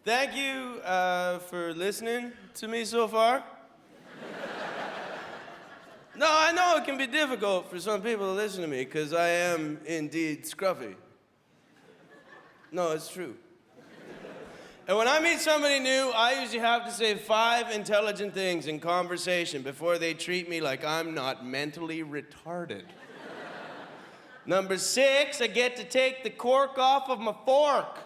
Thank you for listening to me so far. No, I know it can be difficult for some people to listen to me because I am indeed scruffy. No, it's true. And when I meet somebody new, I usually have to say 5 intelligent things in conversation before they treat me like I'm not mentally retarded. Number 6, I get to take the cork off of my fork.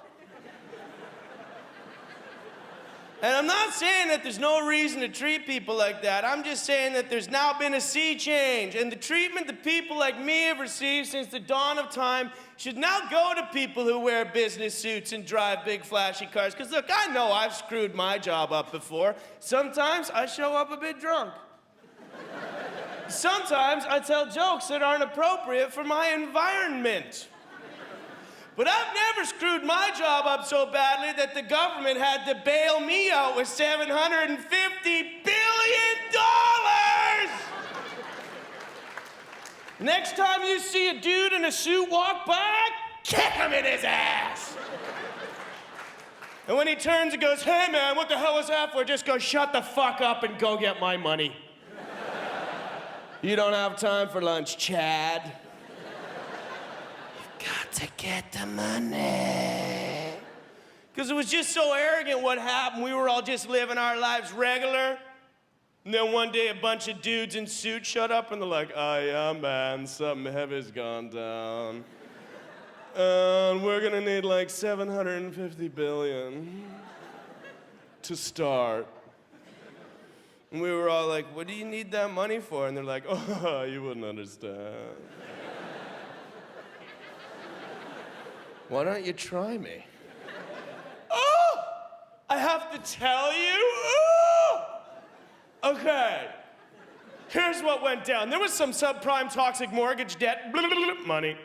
And I'm not saying that there's no reason to treat people like that. I'm just saying that there's now been a sea change, and the treatment that people like me have received since the dawn of time should now go to people who wear business suits and drive big flashy cars. Because look, I know I've screwed my job up before. Sometimes I show up a bit drunk. Sometimes I tell jokes that aren't appropriate for my environment. But I've never screwed my job up so badly that the government had to bail me out with $750 billion! Next time you see a dude in a suit walk by, kick him in his ass! And when he turns and goes, "Hey man, what the hell was that for?" Just go, "Shut the fuck up and go get my money. You don't have time for lunch, Chad. Got to get the money." Because it was just so arrogant what happened. We were all just living our lives regular. And then one day a bunch of dudes in suits showed up and they're like, "Oh yeah, man, something heavy's gone down. And we're gonna need like 750 billion to start." And we were all like, "What do you need that money for?" And they're like, "Oh, you wouldn't understand. Why don't you try me?" Oh! I have to tell you? Oh! Okay. Here's what went down. There was some subprime toxic mortgage debt. Money.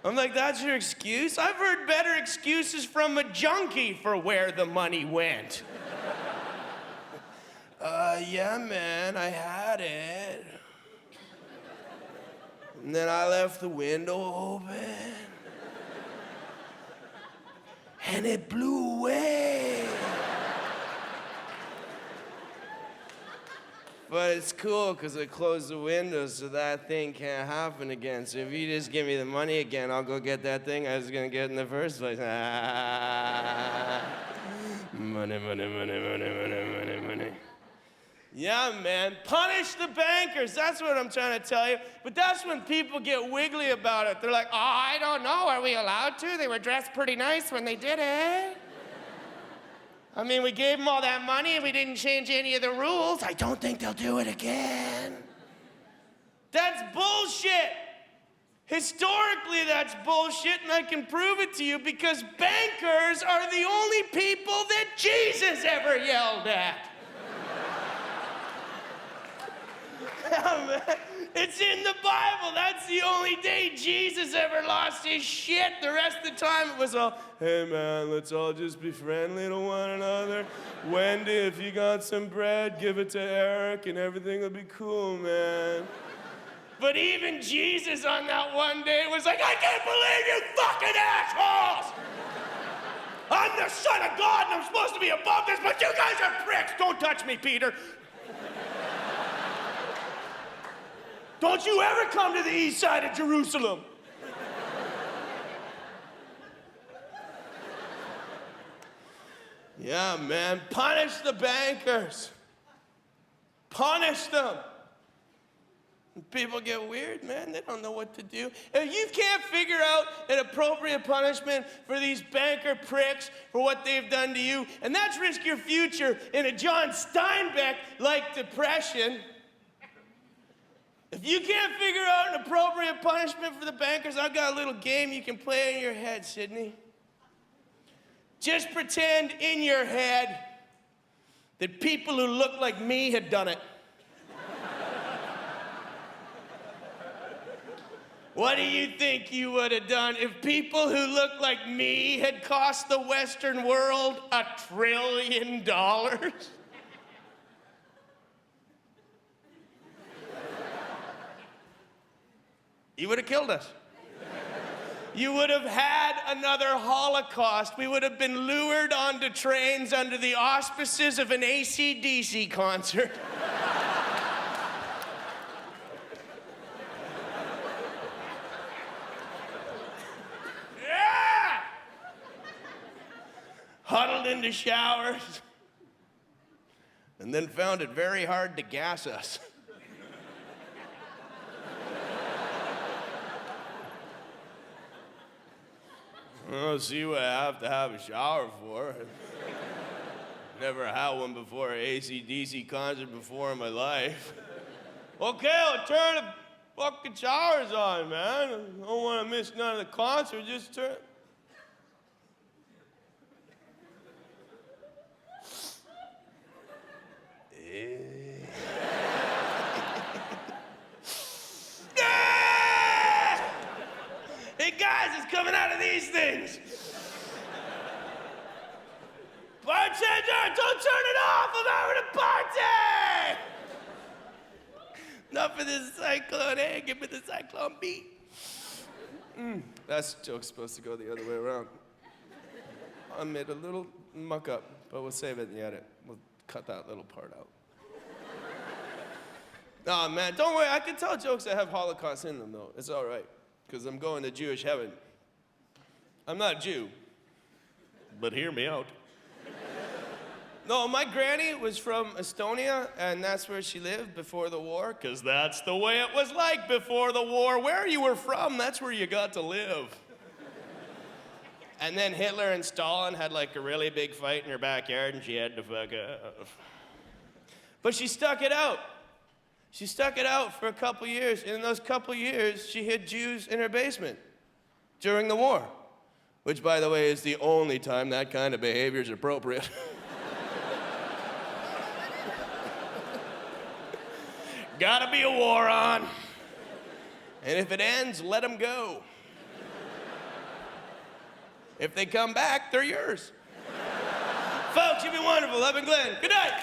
I'm like, "That's your excuse?" I've heard better excuses from a junkie for where the money went. Yeah, man, I had it. And then I left the window open. And it blew away. But it's cool because I closed the window so that thing can't happen again. So if you just give me the money again, I'll go get that thing I was gonna get in the first place. Money, money, money, money, money, money, money. Yeah, man, punish the bankers. That's what I'm trying to tell you. But that's when people get wiggly about it. They're like, "Oh, I don't know. Are we allowed to? They were dressed pretty nice when they did it. I mean, we gave them all that money and we didn't change any of the rules. I don't think they'll do it again." That's bullshit. Historically, that's bullshit, and I can prove it to you because bankers are the only people that Jesus ever yelled at. Yeah, man. It's in the Bible. That's the only day Jesus ever lost his shit. The rest of the time it was all, "Hey man, let's all just be friendly to one another. Wendy, if you got some bread, give it to Eric and everything will be cool, man." But even Jesus on that one day was like, "I can't believe you fucking assholes! I'm the Son of God and I'm supposed to be above this, but you guys are pricks. Don't touch me, Peter. Don't you ever come to the east side of Jerusalem." Yeah, man, punish the bankers. Punish them. People get weird, man. They don't know what to do. If you can't figure out an appropriate punishment for these banker pricks for what they've done to you, and that's risk your future in a John Steinbeck-like depression. If you can't figure out an appropriate punishment for the bankers, I've got a little game you can play in your head, Sydney. Just pretend in your head that people who look like me had done it. What do you think you would have done if people who look like me had cost the Western world $1 trillion? You would have killed us. you would have had another Holocaust. We would have been lured onto trains under the auspices of an AC/DC concert. Yeah! Huddled into showers, and then found it very hard to gas us. I don't see what I have a shower for. Never had one before, an AC/DC concert before in my life. Okay, I'll turn the fucking showers on, man. I don't want to miss none of the concert, just turn. Hey guys, it's coming out of these things. Bartender, don't turn it off. I'm having a party. Enough of this cyclone. Hey, give me the cyclone beat. That joke's supposed to go the other way around. I made a little muck up, but we'll save it in the edit. We'll cut that little part out. Nah, man, don't worry. I can tell jokes that have Holocaust in them, though. It's all right, because I'm going to Jewish heaven. I'm not a Jew, but hear me out. No, my granny was from Estonia, and that's where she lived before the war, because that's the way it was like before the war. Where you were from, that's where you got to live. And then Hitler and Stalin had like a really big fight in her backyard, and she had to fuck off. But she stuck it out. She stuck it out for a couple years, and in those couple years, she hid Jews in her basement during the war, which, by the way, is the only time that kind of behavior is appropriate. Gotta be a war on. And if it ends, let them go. If they come back, they're yours. Folks, you've been wonderful. I've been Glenn. Good night.